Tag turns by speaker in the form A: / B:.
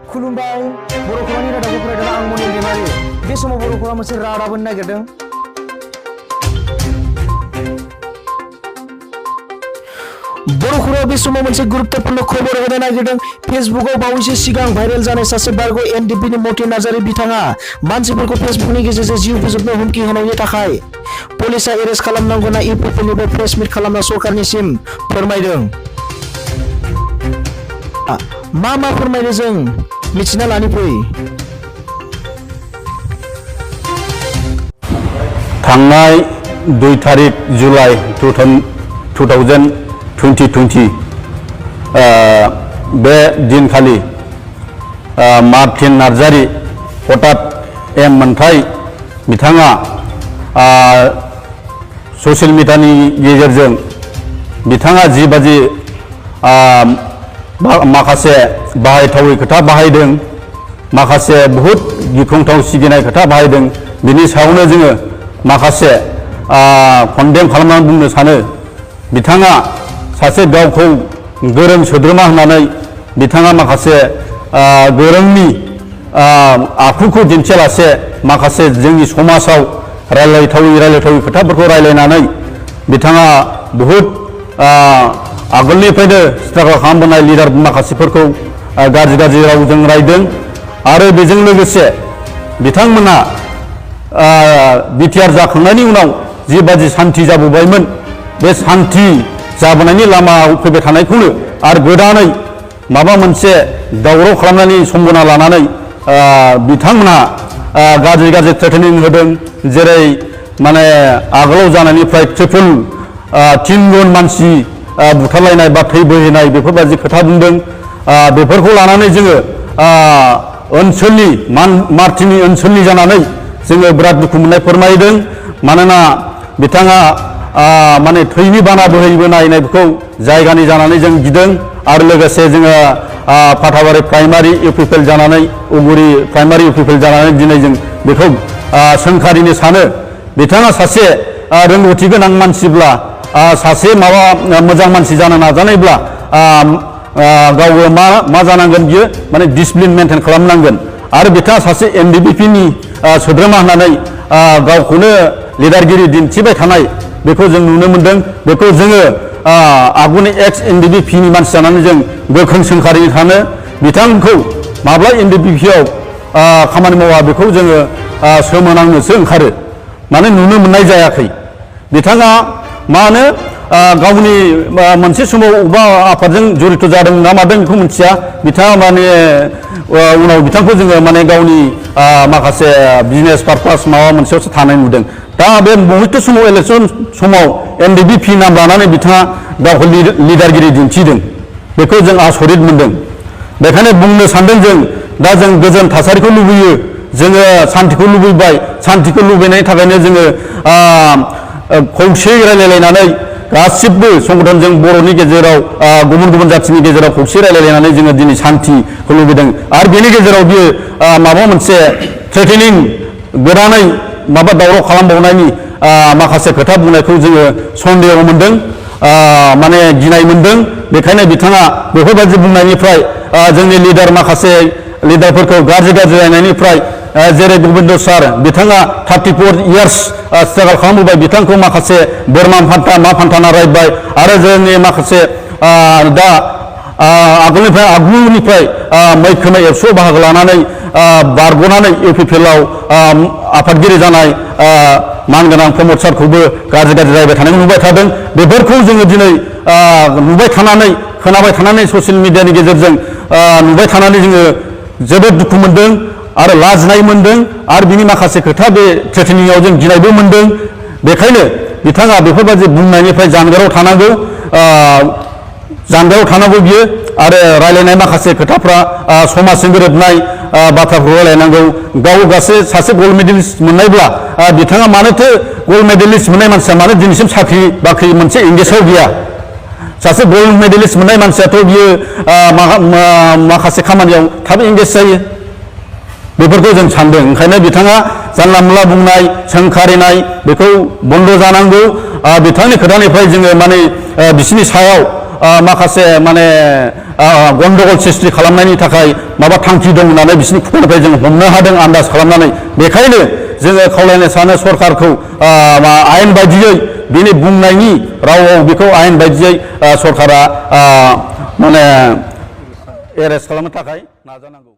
A: खुलुमबाय बर' खौरांनि रादाबखौ फरायदों आं मनिल दैमारि। बे समाव बर' खौरां मोनसे रादाब होनो नागिरदों। बर' खौरां बे समाव मोनसे गुरुत्वपूर्ण खबर होनो नागिरदों। फेसबुकआव बावैसो सिगां भाइरेल जानाय सासे बारग' एनडिपिनि मति नार्जारी बिथाङा मानसिफोरखौ फेसबुकनि गेजेरजों जिउ फोजोबनो हुमखि होनायनि थाखाय पुलिसआ एरेस्ट खालामनांगौना इउपिपिनिफ्राय प्रेस मिट खालामना सरकारनिसिम फोरमायदों। मा फोरमायनो जों मिथिना लानि फै।
B: थांनाय 2 तारिख जुलाइ 2020 बे दिनखालि मार्टिन नार्जारी हठात एम मोन्थाय बिथाङा ससियेल मिडियानि गेजेरजों बिथाङा जिबादि माखासे बाहायथावै खोथा बाहायदों, माखासे बहुत गिख्रंथाव सिगिनाय खोथा बाहायदों, बिनि सायावनो जोङो माखासे कन्डेम खालामनानै बुंनो सानो। बिथाङा सासे गावखौ गोरों सोद्रोमा होननानै बिथाङा माखासे गोरोंनि आखुखौ दिन्थियालासे माखासे जोंनि समाजाव रायलायथावै खोथाफोरखौ रायलायनानै बिथाङा बहुत आगोलनिफ्रायनो स्ट्रागल खालामबोनाय लिडार माखासेफोरखौ गाज्रि रावजों रायदों। आरो बेजों लोगोसे बिथांमोना बिटिआर जाखांनायनि उनाव जिबादि सान्थि जाबोबायमोन, बे सान्थि जाबोनायनि लामायाव फैबाय थानायखौनो आरो गोदानै माबा मोनसे दावराव खालामनायनि सम्भावना लानानै बिथांमोना गाज्रि थ्रेटेनिं होदों। जेरै माने आगोलाव जानायनिफ्राय ट्रिपल 3 जन मानसि बुथारलायनाय बा थै बोहैनाय बेफोरबायदि खोथा बुंदों। बेफोरखौ लानानै जोङो ओनसोलनि मार्टिननि ओनसोलनि जानानै जोङो बिराद दुखु मोननाय फोरमायदों। मानोना बिथाङा माने थैनि बाना बोहैबोनायखौ जायगानि जानानै जों गिदों। आरो लोगोसे जोङो फाथाबारि प्राइमारि इउपिपिएल जानानै उगुरि प्राइमारि इउपिपिएल जानानै दिनै जों बेखौ सोंखारिनो सानो। बिथाङा सासे रोंगौथि गोनां मानसिब्ला, सासे माबा मोजां मानसि जानो नाजानायब्ला गावबो मा जानांगोन, बियो माने डिसिप्लिन मेनटेन खालामनांगोन। आरो बिथाङा सासे एनडिपिनि सोद्रोमा होननानै गावखौनो लिडारगिरि दिन्थिबाय थानाय बेखौ जों नुनो मोनदों। बेखौ जोङो आगुनि एक्स एनडिपिनि मानसि जानानै जों गोख्रों सोंखारिनो सानो। बिथांखौ माब्ला एनडिपिआव खामानि मावा बेखौ जोङो सोमोनांनोसो ओंखारो, माने नुनो मोननाय जायाखै। बिथाङा मानो गावनि मोनसे समाव अबेबा आफादजों जड़ित जादों ना मादों बेखौ मिथिया। बिथाङा माने उनाव बिथांखौ जोङो माने गावनि माखासे बिजनेस पारपास माबा मोनसेयावसो थानाय नुदों। दा बे मुहुर्त समाव इलेक्सन समाव एनडिपि नाम लानानै बिथाङा गावखौ लिडारगिरि दिन्थिदों, बेखौ जों आसरित मोनदों। बेखायनो बुंनो सानदों जों दा जों गोजोन थासारिखौ लुबैयो, जोङो सान्थिखौ लुबैबाय। सान्थिखौ लुबैनायनि थाखायनो जोङो खौसेयै रायलायलायनानै गासिबो संगठनजों बर'नि गेजेराव गुबुन जाथिनि गेजेराव खौसे रायलायलायनानै जोङो दिनै सान्थिखौ लुबैदों। आरो बेनि गेजेराव बियो माबा मोनसे थ्रेटेनिं गोदानै माबा दावराव खालामबावनायनि माखासे खोथा बुंनायखौ जोङो सन्देह मोनदों, माने गिनाय मोनदों। बेखायनो बिथाङा बेफोरबायदि बुंनायनिफ्राय जोंनि माखासे लिडारफोरखौ गाज्रि रायनायनिफ्राय, जेरै गोबिन्द सार बिथाङा 34 इयार्स स्ट्रागल खालामबोबाय, बिथांखौ माखासे बोरमा फान्था मा फान्थाना रायबाय। आरो जोंनि माखासे दा आगुनिफ्राय मैखोमै एबसुआव बाहागो लानानै बारग'नानै इउपिपिएलआव आफादगिरि जानाय मानगोनां प्रमद सारखौबो गाज्रि रायबाय थानायखौ नुबाय थादों। बेफोरखौ जोङो दिनै नुबाय थानानै खोनाबाय थानानै ससियेल मिडियानि गेजेरजों नुबाय थानानै जोङो जोबोद दुखु मोनदों आरो लाजिनाय मोनदों। आरो बिनि माखासे खोथा बे थ्रेटेनिंआव जों गिनायबो मोनदों। बेखायनो बिथाङा बेफोरबायदि बुंनायनिफ्राय जानगाराव थानांगौ बियो। आरो रायलायनाय माखासे खोथाफ्रा समाजजों गोरोबनाय बाथ्राखौ रायलायनांगौ। गाव सासे गल्ड मेडेलिस्ट मोननायब्ला बिथाङा मानोथो गल्ड मेडेलिस्ट मोननाय मानसिया मानो दिनैसिम साख्रि बाख्रि मोनसे इंगेजआव गैया? सासे गल्ड मेडेलिस्ट मोननाय मानसियाथ' बियो माखासे खामानियाव थाब इंगेज जायो। बेफोरखौ जों सानदों। ओंखायनो बिथाङा जानला मोनला बुंनाय सोंखारिनाय बेखौ बन्द जानांगौ। बिथांनि खोथानिफ्राय जोङो माने बिसिनि सायाव माखासे माने गन्डगल सृष्टि खालामनायनि थाखाय माबा थांखि दं होननानै बिसोरनि खुगानिफ्राय जों हमनो हादों आन्दाज खालामनानै बेखायनो जोङो खावलायनो सानो सरकारखौ आयेन बायदियै बिनि बुंनायनि रावाव बेखौ आयेन बायदियै सरकारा माने एरेस्ट खालामनो थाखाय नाजानांगौ।